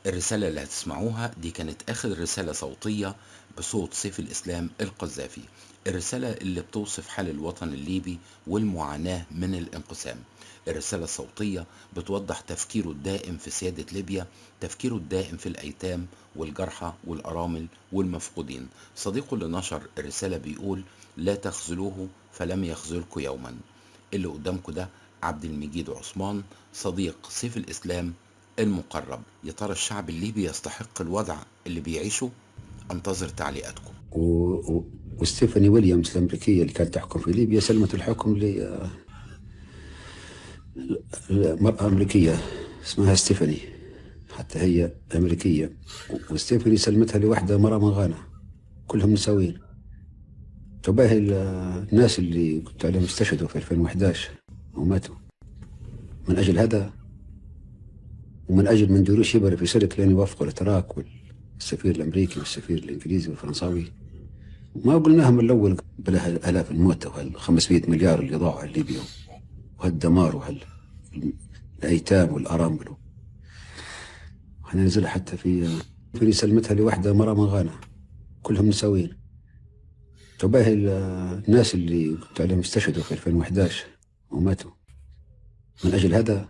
الرسالة اللي هتسمعوها دي كانت آخر رسالة صوتية بصوت سيف الإسلام القذافي. الرسالة اللي بتوصف حال الوطن الليبي والمعاناة من الانقسام. الرسالة الصوتية بتوضح تفكيره الدائم في سيادة ليبيا، تفكيره الدائم في الأيتام والجرحى والأرامل والمفقودين. صديقه اللي نشر الرسالة بيقول: لا تخذلوه فلم يخذلكم يوما. اللي قدامكم ده عبد المجيد عثمان، صديق سيف الإسلام المقرب. يا ترى الشعب الليبي يستحق الوضع اللي بيعيشه؟ انتظر تعليقاتكم. و... وستيفاني ويليامز الأمريكية اللي كانت تحكم في ليبيا سلمت الحكم لمرأة أمريكية اسمها ستيفاني، حتى هي أمريكية. وستيفاني سلمتها لواحدة مرة من غانا، كلهم مساويين. تباهي الناس اللي قلت عليهم استشهدوا في 2011 وماتوا من أجل هذا، ومن أجل ما نديروش يبرة في سلك لين يوافقوا الأتراك والسفير الأمريكي والسفير الإنجليزي والفرنساوي. ما قلناها من الأول بلا آلاف الموتى وهال 500 مليار اللي ضاعوا على ليبيا، وهالدمار الأيتام والأرامل. وحننزل حتى في سلمتها لواحدة مرة من غانا، كلهم مساويين. تباهي الناس اللي قلت عليهم استشهدوا في 2011 وماتوا من أجل هذا،